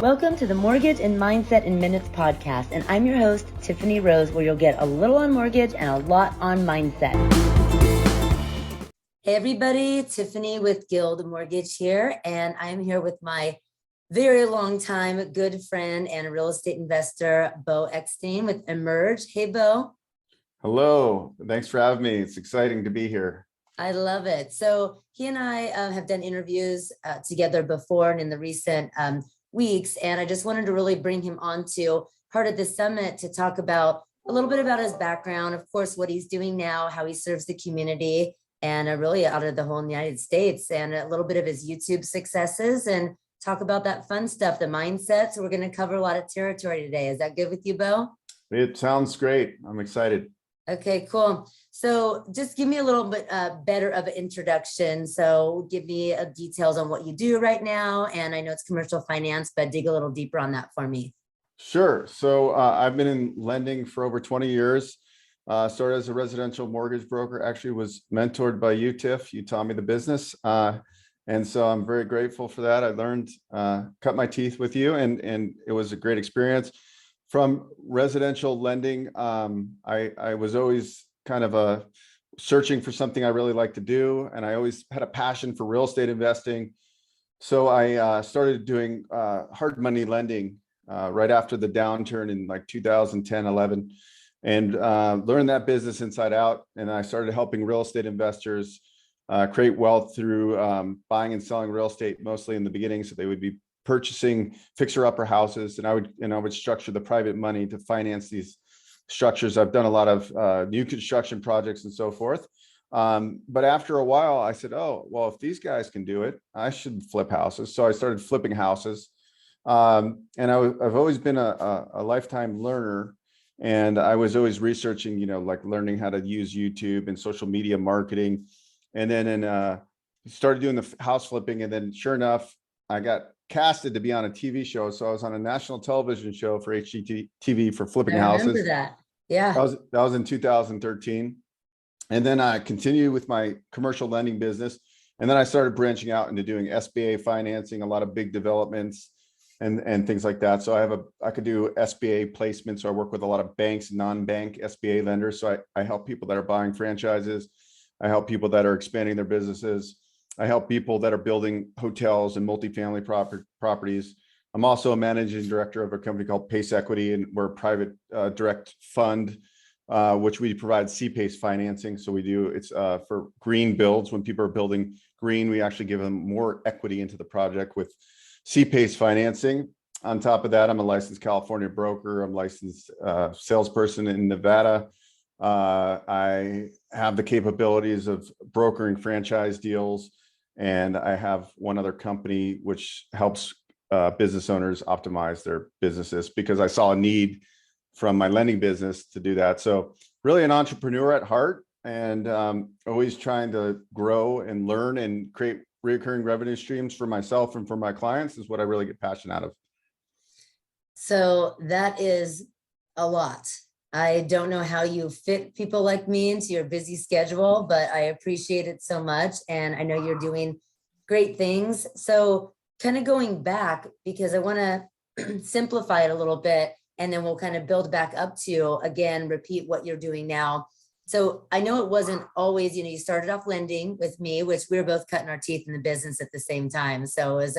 Welcome to the Mortgage and Mindset in Minutes podcast, and I'm your host, Tiffany Rose, where you'll get a little on mortgage and a lot on mindset. Hey everybody, Tiffany with Guild Mortgage here, and I'm here with my very long time good friend and real estate investor, Beau Eckstein with Emerge. Hey, Beau. Hello, thanks for having me. It's exciting to be here. I love it. So he and I have done interviews together before and in the recent weeks, and I just wanted to really bring him on to part of the summit to talk about a little bit about his background, of course, what he's doing now, how he serves the community, and really out of the whole United States, and a little bit of his YouTube successes, and talk about that fun stuff, the mindset. So we're going to cover a lot of territory today. Is that good with you, Beau? It sounds great. I'm excited. Okay, cool. So just give me a little bit better of an introduction. So give me details on what you do right now. And I know it's commercial finance, but dig a little deeper on that for me. Sure. So I've been in lending for over 20 years. Started as a residential mortgage broker, actually was mentored by you, Tiff. You taught me the business. And so I'm very grateful for that. I learned, cut my teeth with you, and it was a great experience. From residential lending, I was always kind of searching for something I really like to do, and I always had a passion for real estate investing. So I started doing hard money lending right after the downturn in like 2010, 11, and learned that business inside out. And I started helping real estate investors create wealth through buying and selling real estate, mostly in the beginning. So they would be purchasing fixer-upper houses, and I would structure the private money to finance these structures. I've done a lot of new construction projects and so forth. But after a while, I said, oh, well, if these guys can do it, I should flip houses. So I started flipping houses. And I've always been a lifetime learner. And I was always researching, like learning how to use YouTube and social media marketing. And then started doing the house flipping. And then sure enough, I got casted to be on a TV show. So I was on a national television show for HGTV for flipping houses. I remember that. Yeah. That was in 2013. And then I continued with my commercial lending business. And then I started branching out into doing SBA financing, a lot of big developments and things like that. So I could do SBA placements. So I work with a lot of banks, non-bank SBA lenders. So I help people that are buying franchises. I help people that are expanding their businesses. I help people that are building hotels and multifamily properties. I'm also a managing director of a company called Pace Equity, and we're a private direct fund, which we provide C-PACE financing. So it's for green builds. When people are building green, we actually give them more equity into the project with C-PACE financing. On top of that, I'm a licensed California broker. I'm a licensed salesperson in Nevada. I have the capabilities of brokering franchise deals. And I have one other company which helps business owners optimize their businesses, because I saw a need from my lending business to do that. So really an entrepreneur at heart, and always trying to grow and learn and create recurring revenue streams for myself and for my clients is what I really get passionate out of. So that is a lot. I don't know how you fit people like me into your busy schedule, but I appreciate it so much. And I know you're doing great things. So kind of going back, because I want to simplify it a little bit, and then we'll kind of build back up to, again, repeat what you're doing now. So I know it wasn't always, you started off lending with me, which we were both cutting our teeth in the business at the same time. So it was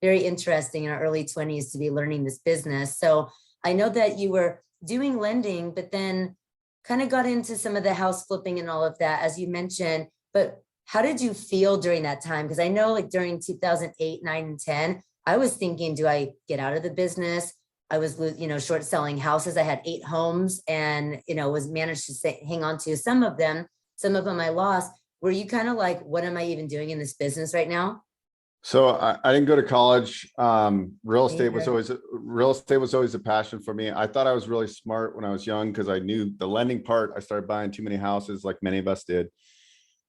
very interesting in our early 20s to be learning this business. So I know that you were doing lending, but then kind of got into some of the house flipping and all of that, as you mentioned. But how did you feel during that time? Because I know like during 2008, 9, and 10, I was thinking, do I get out of the business? I was, short selling houses. I had 8 homes and, was managed to hang on to some of them. Some of them I lost. Were you kind of like, what am I even doing in this business right now? So I didn't go to college. Real estate was always a passion for me. I thought I was really smart when I was young because I knew the lending part. I started buying too many houses, like many of us did.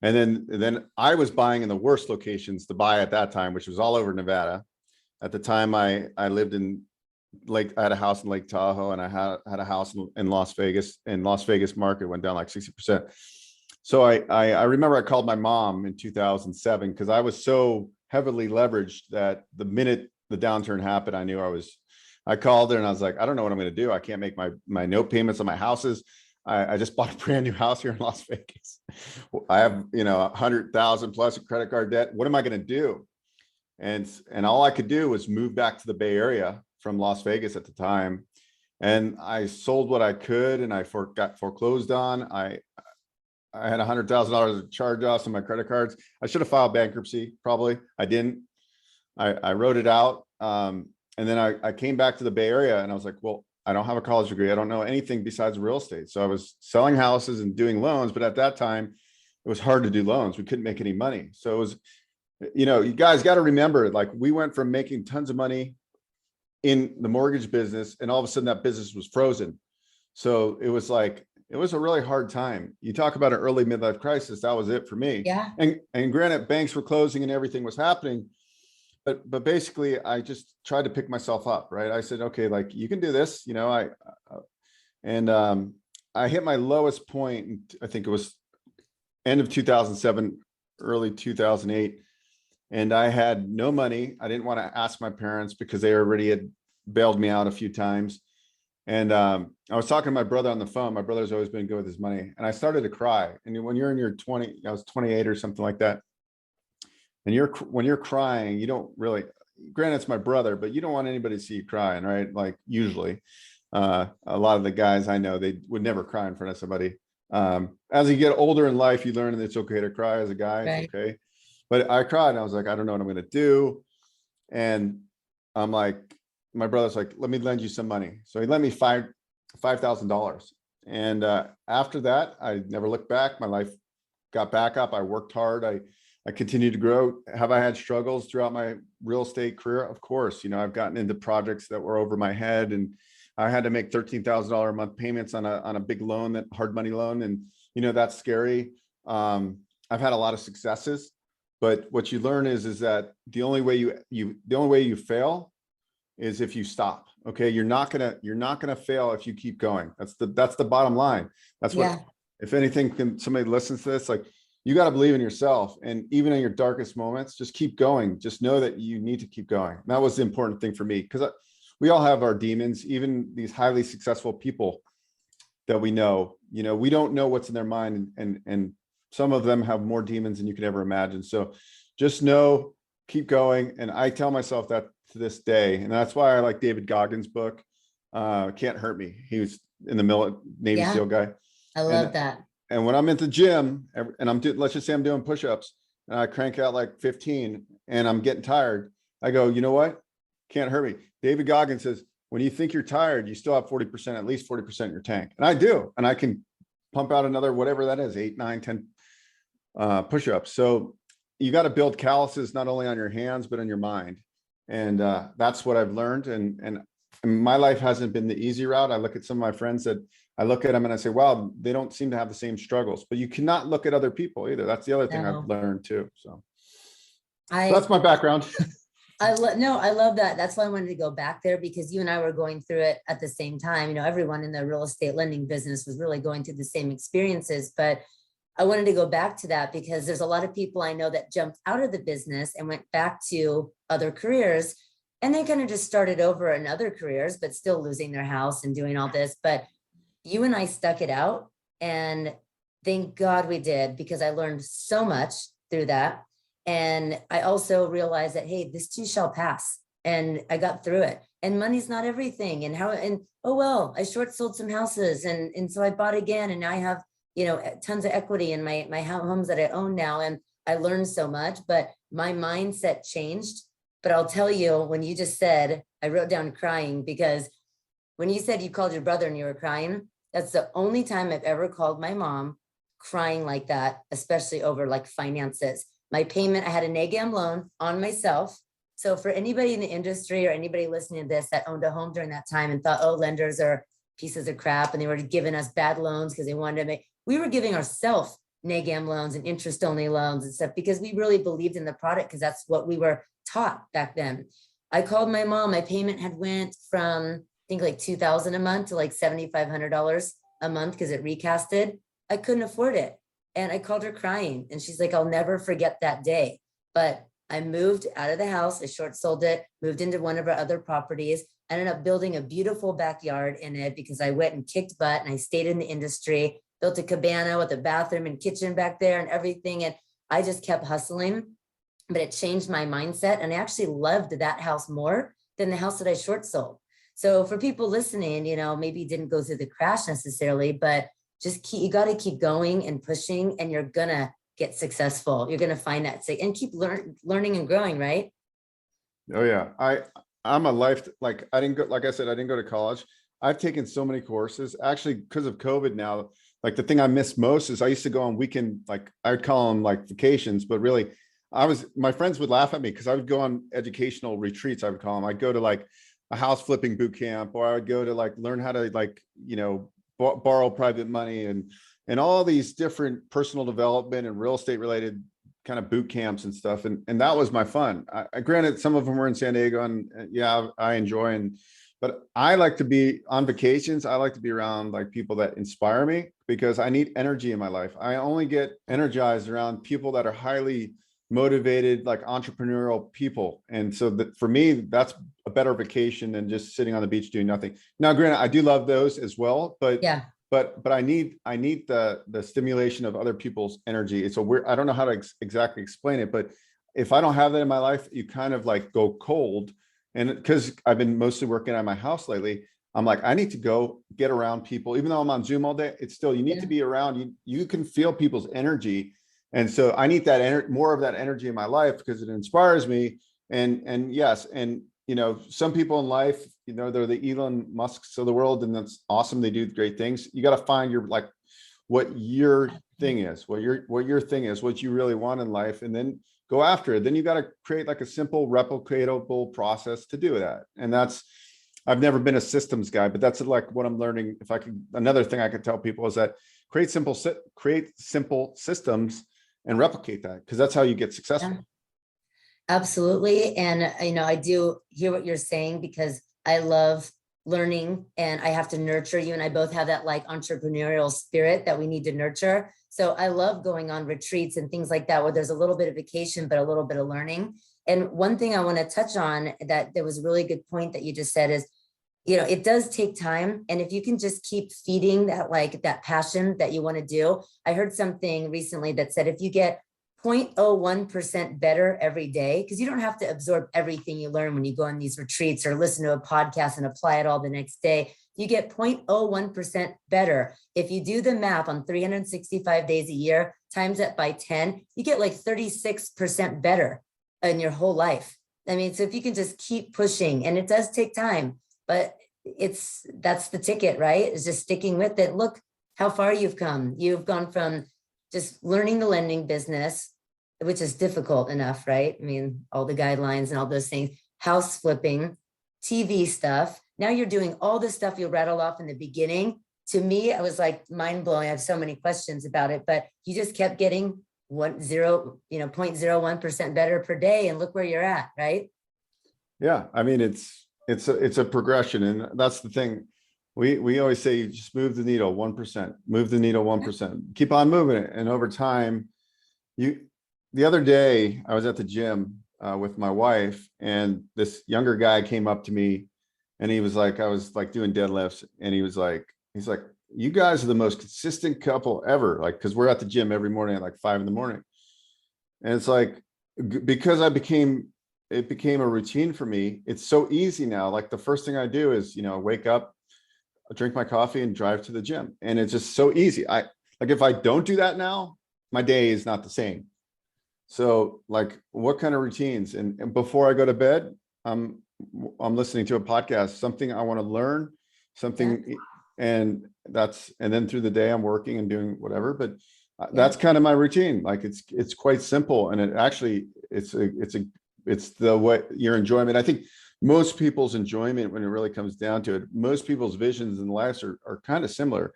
And then I was buying in the worst locations to buy at that time, which was all over Nevada. At the time, I lived in I had a house in Lake Tahoe, and I had a house in Las Vegas. And Las Vegas market went down like 60%. So I remember I called my mom in 2007 because I was so heavily leveraged that the minute the downturn happened, I called her and I was like, I don't know what I'm going to do. I can't make my note payments on my houses. I just bought a brand new house here in Las Vegas. I have, 100,000 plus in credit card debt. What am I going to do? And all I could do was move back to the Bay Area from Las Vegas at the time. And I sold what I could, and I got foreclosed on. I had $100,000 of charge-offs on my credit cards. I should have filed bankruptcy, probably. I didn't. I wrote it out. And then I came back to the Bay Area, and I was like, well, I don't have a college degree. I don't know anything besides real estate. So I was selling houses and doing loans, but at that time, it was hard to do loans. We couldn't make any money. So it was, you guys got to remember, like, we went from making tons of money in the mortgage business, and all of a sudden that business was frozen. So it was a really hard time. You talk about an early midlife crisis. That was it for me. Yeah. And granted, banks were closing and everything was happening, but basically I just tried to pick myself up, right? I said, okay, like, you can do this, I hit my lowest point. I think it was end of 2007, early 2008. And I had no money. I didn't want to ask my parents because they already had bailed me out a few times. And I was talking to my brother on the phone. My brother's always been good with his money. And I started to cry. And when you're in your 20, I was 28 or something like that. And when you're crying, you don't really, granted it's my brother, but you don't want anybody to see you crying, right? Like, usually a lot of the guys I know, they would never cry in front of somebody. As you get older in life, you learn that it's okay to cry as a guy. Right. It's okay. But I cried and I was like, I don't know what I'm going to do. And I'm like, my brother's like, let me lend you some money. So he lent me $5,000. And after that, I never looked back. My life got back up. I worked hard. I continued to grow. Have I had struggles throughout my real estate career? Of course. I've gotten into projects that were over my head, and I had to make $13,000 a month payments on a big loan, that hard money loan. And, that's scary. I've had a lot of successes. But what you learn is that the only way you fail is if you stop. Okay, you're not gonna fail if you keep going. That's the bottom line. That's what. Yeah. If anything, somebody listens to this, like, you got to believe in yourself, and even in your darkest moments, just keep going. Just know that you need to keep going. And that was the important thing for me, because we all have our demons. Even these highly successful people that we know, we don't know what's in their mind, and some of them have more demons than you could ever imagine. So just know, keep going. And I tell myself that to this day. And that's why I like David Goggins' book, Can't Hurt Me. He was in the Navy SEAL guy. I love that. And when I'm at the gym and let's just say I'm doing push-ups and I crank out like 15 and I'm getting tired, I go, you know what? Can't hurt me. David Goggins says, when you think you're tired, you still have 40%, at least 40% in your tank. And I do. And I can pump out another, whatever that is, 8, 9, 10 push-ups. So you got to build calluses, not only on your hands, but on your mind. And that's what I've learned. And my life hasn't been the easy route. I look at some of my friends that I look at them and I say, wow, they don't seem to have the same struggles, but you cannot look at other people either. That's the other thing I've learned too. So that's my background. I love that. That's why I wanted to go back there, because you and I were going through it at the same time. Everyone in the real estate lending business was really going through the same experiences, but I wanted to go back to that because there's a lot of people I know that jumped out of the business and went back to other careers, and they kind of just started over in other careers, but still losing their house and doing all this. But you and I stuck it out, and thank God we did, because I learned so much through that. And I also realized that, hey, this too shall pass. And I got through it. And money's not everything. And oh, well, I short sold some houses. And so I bought again. And now I have, tons of equity in my homes that I own now. And I learned so much, but my mindset changed. But I'll tell you, when you just said, I wrote down crying, because when you said you called your brother and you were crying, that's the only time I've ever called my mom crying like that, especially over like finances. My payment, I had a NAGAM loan on myself. So for anybody in the industry or anybody listening to this that owned a home during that time and thought, oh, lenders are pieces of crap and they were giving us bad loans because they wanted to make, we were giving ourselves NAGAM loans and interest only loans and stuff because we really believed in the product, because that's what we were taught back then. I called my mom, my payment had went from, I think like $2,000 a month to like $7,500 a month because it recasted. I couldn't afford it. And I called her crying and she's like, I'll never forget that day. But I moved out of the house, I short sold it, moved into one of our other properties, ended up building a beautiful backyard in it because I went and kicked butt and I stayed in the industry, built a cabana with a bathroom and kitchen back there and everything. And I just kept hustling, but it changed my mindset. And I actually loved that house more than the house that I short sold. So for people listening, maybe didn't go through the crash necessarily, but you got to keep going and pushing, and you're gonna get successful. You're gonna find that and keep learning and growing, right? Oh yeah. I'm a life, like I didn't go, like I said, I didn't go to college. I've taken so many courses actually because of COVID now. Like the thing I miss most is I used to go on weekend, like I would call them like vacations, but really my friends would laugh at me because I would go on educational retreats. I would call them. I'd go to like a house flipping boot camp, or I would go to like learn how to like, borrow private money and all these different personal development and real estate related kind of boot camps and stuff. And that was my fun. I granted some of them were in San Diego, and yeah, I enjoy, but I like to be on vacations. I like to be around like people that inspire me because I need energy in my life. I only get energized around people that are highly motivated, like entrepreneurial people. And so that for me, that's a better vacation than just sitting on the beach doing nothing. Now, granted, I do love those as well, but Yeah. but I need the stimulation of other people's energy. It's a weird, I don't know how to exactly explain it, but if I don't have that in my life, you kind of like go cold. And because I've been mostly working at my house lately, I'm like, I need to go get around people, even though I'm on Zoom all day. It's still, you need to be around, you can feel people's energy. And so I need that more of that energy in my life because it inspires me. And yes, and some people in life, they're the Elon Musks of the world, and that's awesome. They do great things. You got to find what your thing is, what your thing is, what you really want in life, and then go after it. Then you got to create like a simple replicatable process to do that. And I've never been a systems guy, but that's like what I'm learning. Another thing I could tell people is that create simple systems and replicate that, because that's how you get successful. Yeah, absolutely. And I do hear what you're saying because I love learning and I have to nurture. You and I both have that like entrepreneurial spirit that we need to nurture. So I love going on retreats and things like that, where there's a little bit of vacation, but a little bit of learning. And one thing I want to touch on that there was a really good point that you just said is, it does take time. And if you can just keep feeding that passion that you want to do. I heard something recently that said, if you get 0.01% better every day, because you don't have to absorb everything you learn when you go on these retreats or listen to a podcast and apply it all the next day. You get 0.01% better. If you do the math on 365 days a year, times that by 10, you get like 36% better in your whole life. I mean, so if you can just keep pushing, and it does take time, but that's the ticket, right? It's just sticking with it. Look how far you've come. You've gone from just learning the lending business, which is difficult enough, right? I mean, all the guidelines and all those things, house flipping, TV stuff. Now you're doing all the stuff you rattled off in the beginning. To me, I was like mind blowing. I have so many questions about it, but you just kept getting 0.01% better per day, and look where you're at, right? Yeah, I mean, it's a progression, and that's the thing. We always say, just move the needle 1%, move the needle 1%, keep on moving it. And over time, the other day I was at the gym with my wife, and this younger guy came up to me, and he was like, I was like doing deadlifts, and he's like, you guys are the most consistent couple ever. Like, cause we're at the gym every morning at like 5 a.m. And it's like, because it became a routine for me. It's so easy now. Like the first thing I do is, wake up, drink my coffee, and drive to the gym. And it's just so easy. If I don't do that now, my day is not the same. So like, what kind of routines? And before I go to bed, I'm listening to a podcast, something I want to learn, something, and then through the day I'm working and doing whatever, but that's kind of my routine. Like it's quite simple. And it actually, it's the way your enjoyment. I think most people's enjoyment, when it really comes down to it, most people's visions in life are kind of similar.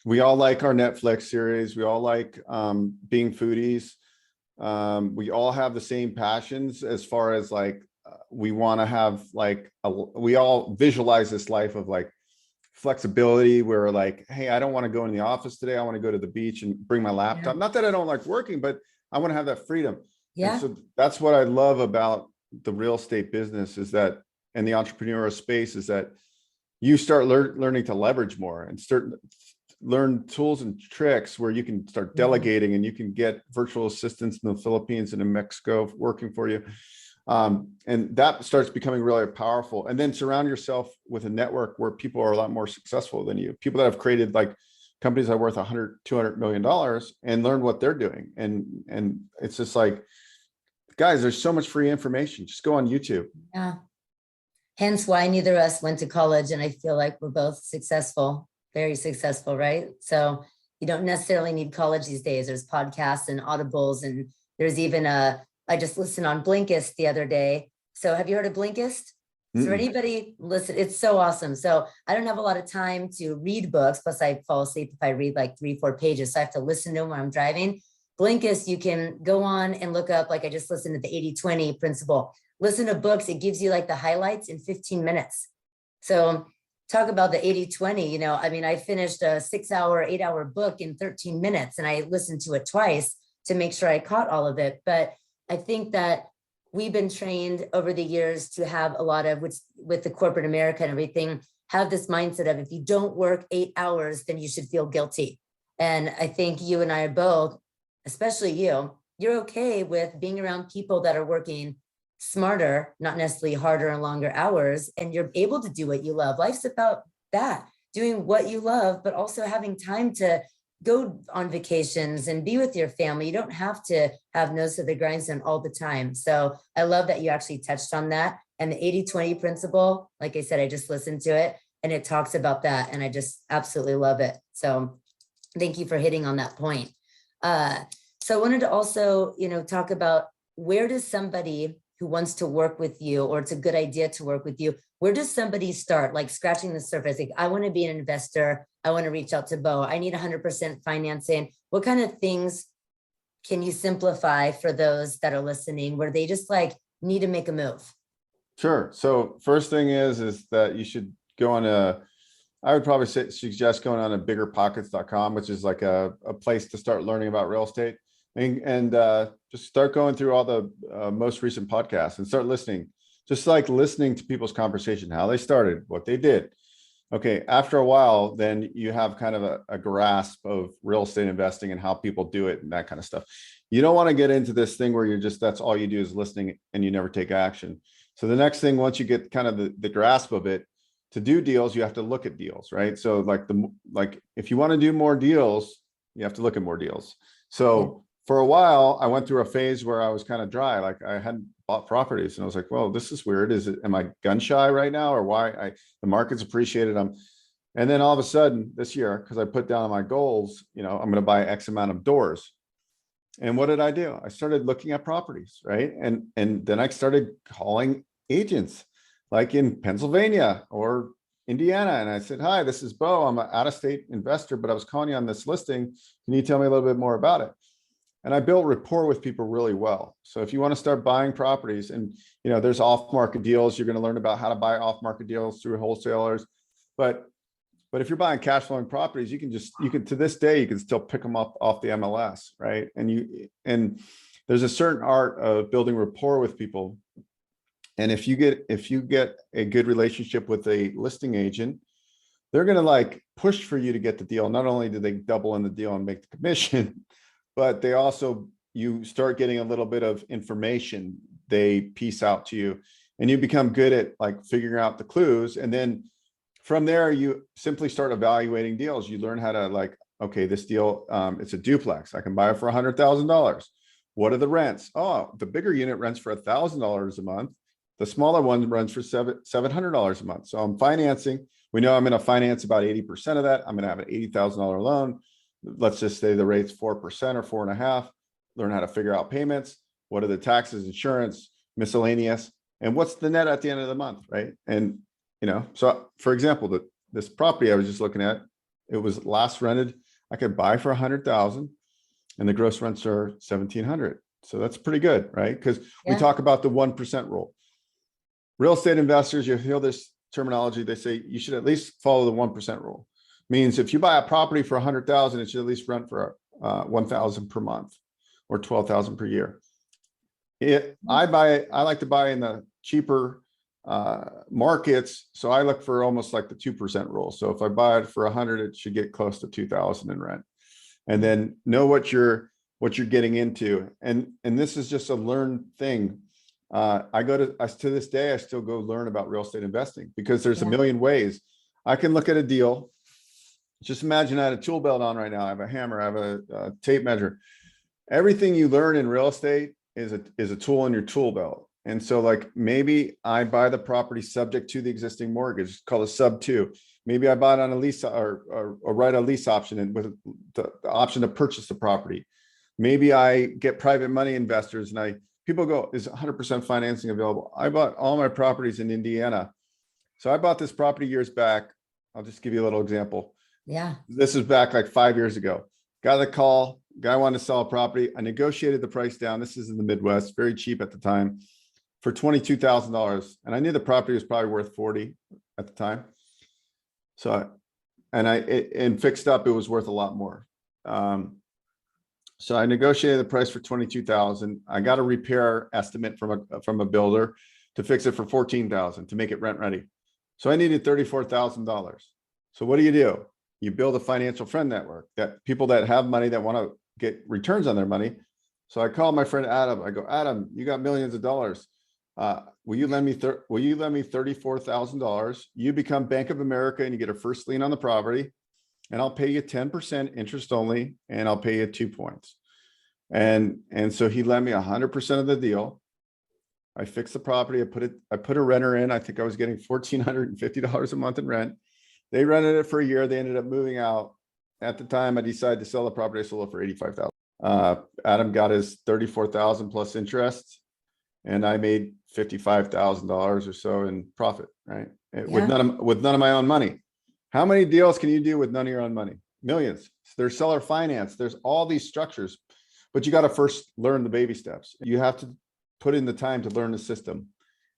We all like our Netflix series. We all like being foodies. We all have the same passions as far as like, we want to have like, we all visualize this life of like flexibility where like, hey, I don't want to go in the office today. I want to go to the beach and bring my laptop. Not that I don't like working, but I want to have that freedom. And Yeah. so that's what I love about the real estate business is that, and the entrepreneurial space is that you start learning to leverage more and learn tools and tricks where you can start delegating and you can get virtual assistants in the Philippines and in Mexico working for you. And that starts becoming really powerful. And then surround yourself with a network where people are a lot more successful than you. People that have created like companies that are worth 100, $200 million and learn what they're doing. And it's just like, guys, there's so much free information. Just go on YouTube. Yeah. Hence why neither of us went to college, and I feel like we're both successful, very successful, right? So you don't necessarily need college these days. There's podcasts and audibles, and there's even I just listened on Blinkist the other day. So have you heard of Blinkist? Is there anybody listen? It's so awesome. So I don't have a lot of time to read books. Plus I fall asleep if I read like 3-4 pages. So I have to listen to them when I'm driving. Blinkist, you can go on and look up, like I just listened to the 80-20 principle. Listen to books. It gives you like the highlights in 15 minutes. So talk about the 80-20, you know, I mean, I finished a 6-hour, 8-hour book in 13 minutes and I listened to it twice to make sure I caught all of it. But I think that we've been trained over the years to have a lot of, with the corporate America and everything, have this mindset of if you don't work 8 hours, then you should feel guilty. And I think you and I are both, especially you're okay with being around people that are working smarter, not necessarily harder and longer hours, and you're able to do what you love. Life's about that, doing what you love, but also having time to go on vacations and be with your family. You don't have to have nose to the grindstone all the time. So I love that you actually touched on that. And the 80-20 principle, like I said, I just listened to it and it talks about that. And I just absolutely love it. So thank you for hitting on that point. So I wanted to also, talk about, where does somebody who wants to work with you, or it's a good idea to work with you, where does somebody start, like scratching the surface? Like, I want to be an investor. I want to reach out to Beau. I need 100% financing. What kind of things can you simplify for those that are listening, where they just like need to make a move? Sure. So first thing is that you should go on I would probably suggest going on a biggerpockets.com, which is like a place to start learning about real estate, and just start going through all the most recent podcasts and start listening, just like listening to people's conversation, how they started, what they did. Okay, after a while, then you have kind of a grasp of real estate investing and how people do it and that kind of stuff. You don't want to get into this thing where that's all you do is listening and you never take action. So the next thing, once you get kind of the grasp of it, to do deals, you have to look at deals, right? So like if you want to do more deals, you have to look at more deals. So for a while, I went through a phase where I was kind of dry, like I hadn't bought properties, and I was like, well, this is weird. Am I gun shy right now, or why? The market's appreciated. And then all of a sudden this year, because I put down on my goals, I'm going to buy X amount of doors. And what did I do? I started looking at properties, right? And then I started calling agents, like in Pennsylvania or Indiana. And I said, hi, this is Beau. I'm an out-of-state investor, but I was calling you on this listing. Can you tell me a little bit more about it? And I built rapport with people really well. So if you want to start buying properties, and there's off-market deals, you're going to learn about how to buy off-market deals through wholesalers. But if you're buying cash flowing properties, you can to this day, you can still pick them up off the MLS, right? And there's a certain art of building rapport with people. And if you get a good relationship with a listing agent, they're going to like push for you to get the deal. Not only do they double in the deal and make the commission, but you start getting a little bit of information they piece out to you, and you become good at like figuring out the clues. And then from there, you simply start evaluating deals. You learn how to like, okay, this deal, it's a duplex. I can buy it for $100,000. What are the rents? Oh, the bigger unit rents for $1,000 a month. The smaller one runs for $700 a month. So I'm financing. We know I'm going to finance about 80% of that. I'm going to have an $80,000 loan. Let's just say the rate's 4% or 4.5%. Learn how to figure out payments. What are the taxes, insurance, miscellaneous, and what's the net at the end of the month, right? And so for example, this property I was just looking at, it was last rented. I could buy for $100,000, and the gross rents are $1,700. So that's pretty good, right? Because we talk about the 1% rule. Real estate investors, you hear this terminology. They say you should at least follow the 1% rule. Means if you buy a property for $100,000, it should at least rent for $1,000 per month or $12,000 per year. I like to buy in the cheaper markets. So I look for almost like the 2% rule. So if I buy it for 100, it should get close to 2,000 in rent. And then know what you're getting into. And this is just a learned thing. To this day, I still go learn about real estate investing because there's a million ways. I can look at a deal. Just imagine I had a tool belt on right now. I have a hammer, I have a tape measure. Everything you learn in real estate is a tool in your tool belt. And so like maybe I buy the property subject to the existing mortgage, it's called a sub 2. Maybe I buy it on a lease or write a lease option and with the option to purchase the property. Maybe I get private money investors and people go, is 100% financing available? I bought all my properties in Indiana. So I bought this property years back. I'll just give you a little example. Yeah. This is back like 5 years ago. Got a call, guy wanted to sell a property. I negotiated the price down. This is in the Midwest, very cheap at the time, for $22,000. And I knew the property was probably worth 40 at the time. So, and fixed up, it was worth a lot more. So I negotiated the price for $22,000. I got a repair estimate from a builder to fix it for $14,000 to make it rent ready. So I needed $34,000. So what do? You build a financial friend network, that people that have money that want to get returns on their money. So I called my friend Adam. I go, Adam, you got millions of dollars. Will you lend me $34,000? You become Bank of America and you get a first lien on the property, and I'll pay you 10% interest only, and I'll pay you 2 points. And so he lent me 100% of the deal. I fixed the property. I put a renter in. I think I was getting $1,450 a month in rent. They rented it for a year. They ended up moving out. At the time I decided to sell the property, I sold it for $85,000. Adam got his $34,000 plus interest, and I made $55,000 or so in profit, right? With none of my own money. How many deals can you do with none of your own money? Millions. There's seller finance. There's all these structures, but you got to first learn the baby steps. You have to put in the time to learn the system.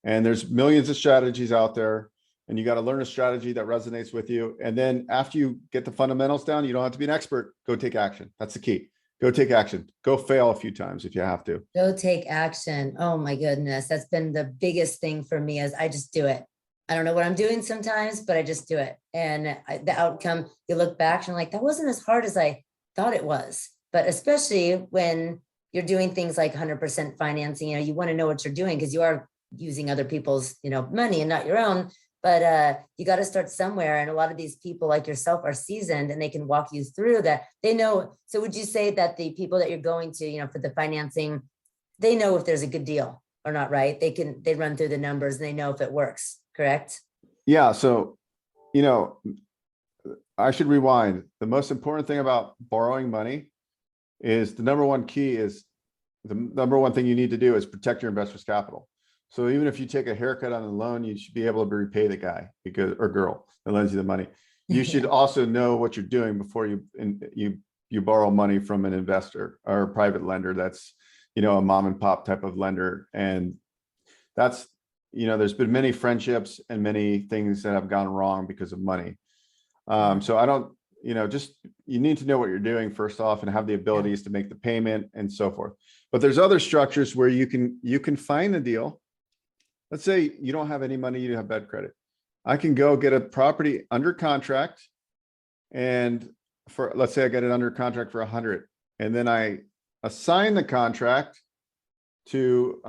And there's millions of strategies out there, and you got to learn a strategy that resonates with you. And then after you get the fundamentals down, you don't have to be an expert. Go take action. That's the key. Go take action. Go fail a few times if you have to. Go take action. Oh my goodness. That's been the biggest thing for me, is I just do it. I don't know what I'm doing sometimes, but I just do it. And the outcome, you look back and you're like, that wasn't as hard as I thought it was. But especially when you're doing things like 100% financing, you want to know what you're doing, because you are using other people's, money and not your own. But you got to start somewhere. And a lot of these people like yourself are seasoned, and they can walk you through that. They know. So would you say that the people that you're going to, for the financing, they know if there's a good deal or not, right? They run through the numbers and they know if it works, correct? Yeah. So, I should rewind. The most important thing about borrowing money is the number one thing you need to do is protect your investor's capital. So even if you take a haircut on the loan, you should be able to repay the guy or girl that lends you the money. You should also know what you're doing before you borrow money from an investor or a private lender. That's, a mom and pop type of lender. And that's, there's been many friendships and many things that have gone wrong because of money. So I don't, you need to know what you're doing first off and have the abilities to make the payment and so forth. But there's other structures where you can find the deal. Let's say you don't have any money, you have bad credit. I can go get a property under contract, and let's say I get it under contract for 100, and then I assign the contract to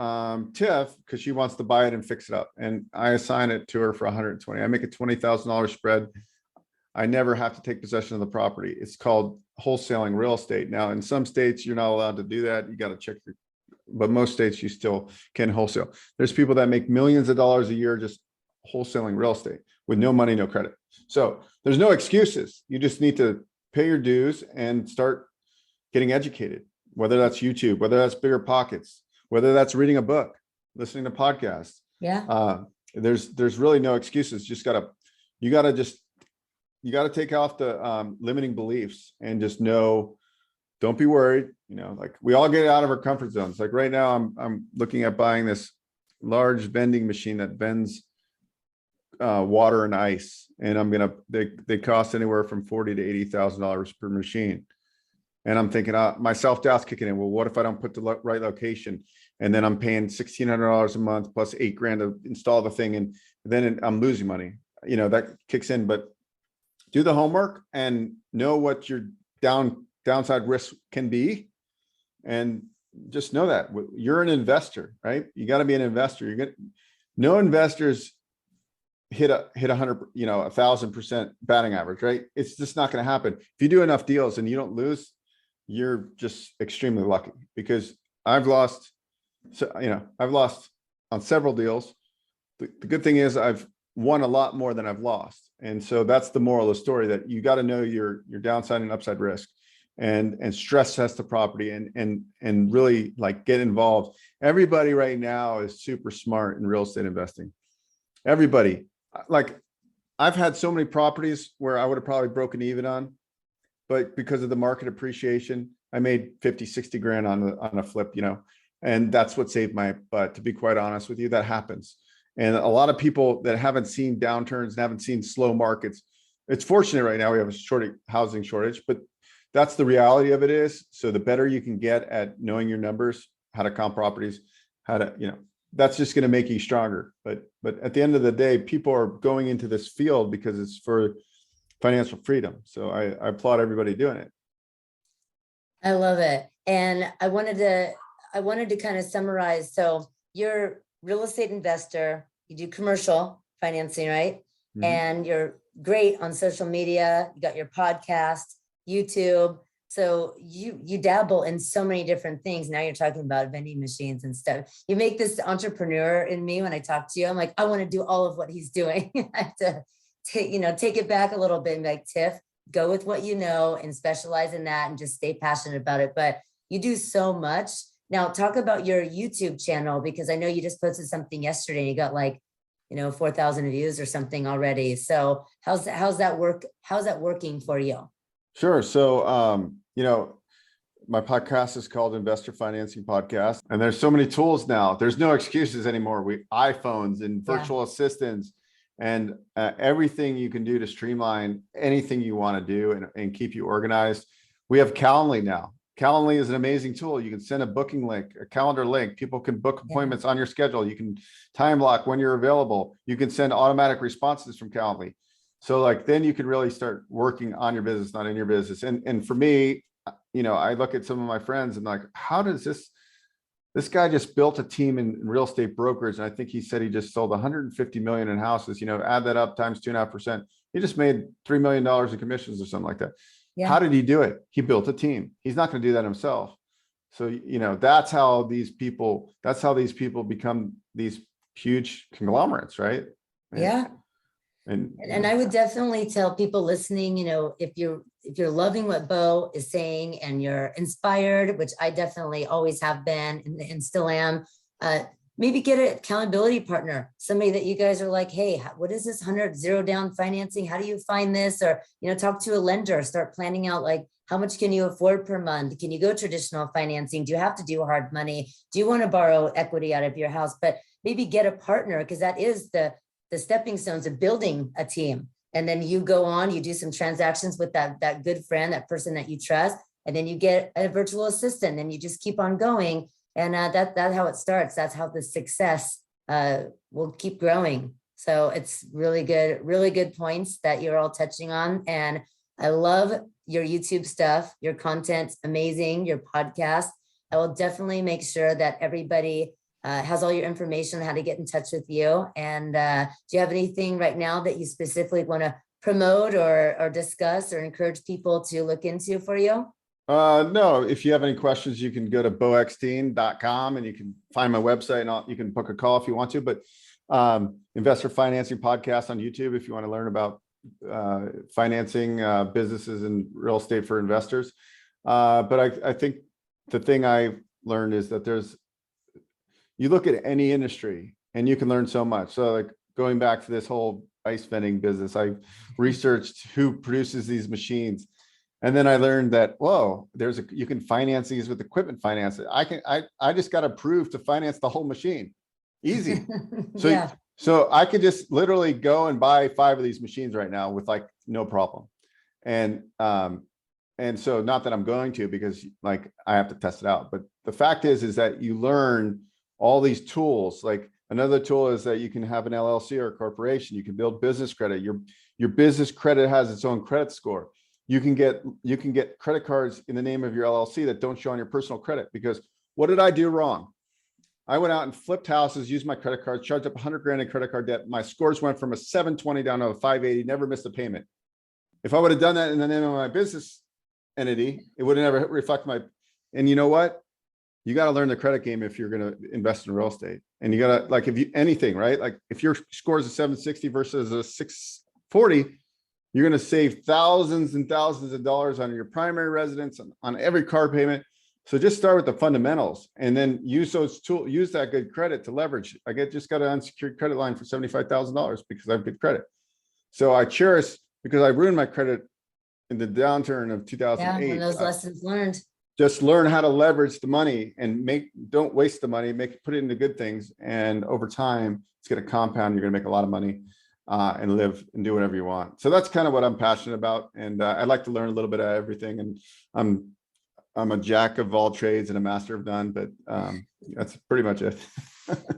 Tiff because she wants to buy it and fix it up, and I assign it to her for 120. I make a $20,000 spread. I never have to take possession of the property. It's called wholesaling real estate. Now, in some states, you're not allowed to do that. You got to check but most states you still can wholesale. There's people that make millions of dollars a year just wholesaling real estate with no money, no credit. So there's no excuses. You just need to pay your dues and start getting educated, whether that's YouTube, whether that's Bigger Pockets, whether that's reading a book, listening to podcasts. Yeah. There's really no excuses. You gotta take off the limiting beliefs and just know, don't be worried. Like we all get out of our comfort zones. Like right now I'm looking at buying this large vending machine that vends water and ice. And they cost anywhere from $40,000 to $80,000 per machine. And I'm thinking, my self-doubt's kicking in. Well, what if I don't put the right location? and then I'm paying $1,600 a month plus $8,000 to install the thing, and then I'm losing money. You know, that kicks in. But do the homework and know what your downside risk can be, and just know that you're an investor, right? You got to be an investor. No investors hit 100, 1,000% batting average, right? It's just not going to happen. If you do enough deals and you don't lose, you're just extremely lucky. Because I've lost on several deals. The good thing is I've won a lot more than I've lost. And so that's the moral of the story, that you got to know your downside and upside risk, and stress test the property, and really like get involved. Everybody right now is super smart in real estate investing. Everybody. Like, I've had so many properties where I would have probably broken even on, but because of the market appreciation, I made 50, 60 grand on a flip, and that's what saved my butt. To be quite honest with you, that happens. And a lot of people that haven't seen downturns and haven't seen slow markets, it's fortunate right now we have a housing shortage, but that's the reality of it is. So the better you can get at knowing your numbers, how to comp properties, how to, that's just going to make you stronger. But at the end of the day, people are going into this field because it's for financial freedom. So I applaud everybody doing it. I love it. And I wanted to kind of summarize. So you're a real estate investor, you do commercial financing, right? Mm-hmm. And you're great on social media. You got your podcast, YouTube. So you dabble in so many different things. Now you're talking about vending machines and stuff. You make this entrepreneur in me when I talk to you. I'm like, I want to do all of what he's doing. I have to take it back a little bit and be like, Tiff, go with what you know and specialize in that and just stay passionate about it. But you do so much. Now talk about your YouTube channel, because I know you just posted something yesterday and you got 4,000 views or something already. So how's that working for you? Sure. So, my podcast is called Investor Financing Podcast, and there's so many tools now. There's no excuses anymore. iPhones and virtual assistants and everything you can do to streamline anything you want to do and keep you organized. We have Calendly now. Calendly is an amazing tool. You can send a booking link, a calendar link. People can book appointments on your schedule. You can time block when you're available. You can send automatic responses from Calendly. So then you can really start working on your business, not in your business. And for me, I look at some of my friends and like, how does this guy just built a team in real estate brokers? And I think he said he just sold 150 million in houses, add that up times 2.5%. He just made $3 million in commissions or something like that. Yeah. How did he do it? He built a team. He's not going to do that himself. So, that's how these people become these huge conglomerates, right? Yeah. And I would definitely tell people listening, if you're loving what Beau is saying and you're inspired, which I definitely always have been and still am, maybe get an accountability partner, somebody that you guys are like, hey, what is this 0 down financing? How do you find this? Or, talk to a lender, start planning out how much can you afford per month? Can you go traditional financing? Do you have to do hard money? Do you want to borrow equity out of your house? But maybe get a partner, because that is the stepping stones of building a team. And then you go on, you do some transactions with that good friend, that person that you trust, and then you get a virtual assistant and you just keep on going. And that's how it starts. That's how the success will keep growing. So it's really good points that you're all touching on. And I love your YouTube stuff. Your content's amazing, your podcast. I will definitely make sure that everybody has all your information on how to get in touch with you. And do you have anything right now that you specifically want to promote or discuss or encourage people to look into for you? No, if you have any questions, you can go to beaueckstein.com and you can find my website, and you can book a call if you want to. But Investor Financing Podcast on YouTube if you want to learn about financing businesses and real estate for investors. But I think the thing I learned is that you look at any industry and you can learn so much. So going back to this whole ice vending business, I researched who produces these machines. And then I learned that, whoa, you can finance these with equipment finance. I just got approved to finance the whole machine. Easy. So I could just literally go and buy 5 of these machines right now with no problem. And so not that I'm going to, because I have to test it out. But the fact is that you learn all these tools. Like another tool is that you can have an LLC or a corporation. You can build business credit. Your business credit has its own credit score. You can get credit cards in the name of your LLC that don't show on your personal credit, because what did I do wrong? I went out and flipped houses, used my credit card, charged up 100 grand in credit card debt. My scores went from a 720 down to a 580, never missed a payment. If I would have done that in the name of my business entity, it would have never reflect my, and you know what? You got to learn the credit game if you're going to invest in real estate. And you got to, like, if you, anything, right? Like if your score is a 760 versus a 640, you're going to save thousands and thousands of dollars on your primary residence, on every car payment. So just start with the fundamentals and then use those tools, use that good credit to leverage. I just got an unsecured credit line for $75,000 because I have good credit. So I cherish, because I ruined my credit in the downturn of 2008. Yeah, and those lessons learned. Just learn how to leverage the money and don't waste the money, put it into good things. And over time, it's going to compound. You're going to make a lot of money and live and do whatever you want. So that's kind of what I'm passionate about. And I like to learn a little bit of everything. And I'm a jack of all trades and a master of none, but that's pretty much it.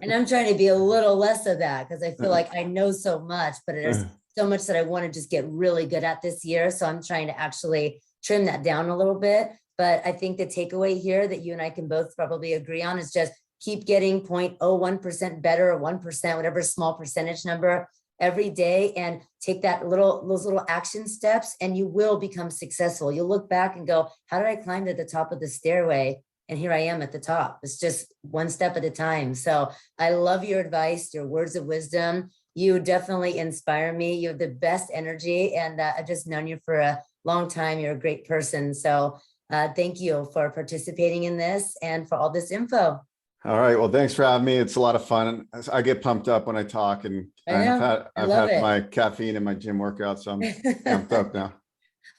And I'm trying to be a little less of that, because I feel like I know so much, but there's so much that I want to just get really good at this year. So I'm trying to actually trim that down a little bit. But I think the takeaway here that you and I can both probably agree on is just keep getting 0.01% better, or 1%, whatever small percentage number every day, and take those little action steps, and you will become successful. You'll look back and go, how did I climb to the top of the stairway? And here I am at the top. It's just one step at a time. So I love your advice, your words of wisdom. You definitely inspire me. You have the best energy, and I've just known you for a long time. You're a great person. So thank you for participating in this and for all this info. All right. Well, thanks for having me. It's a lot of fun. I get pumped up when I talk, and I've had my caffeine and my gym workout, so I'm pumped up now.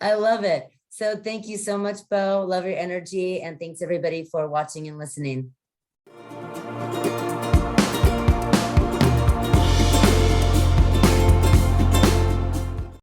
I love it. So thank you so much, Beau. Love your energy. And thanks everybody for watching and listening.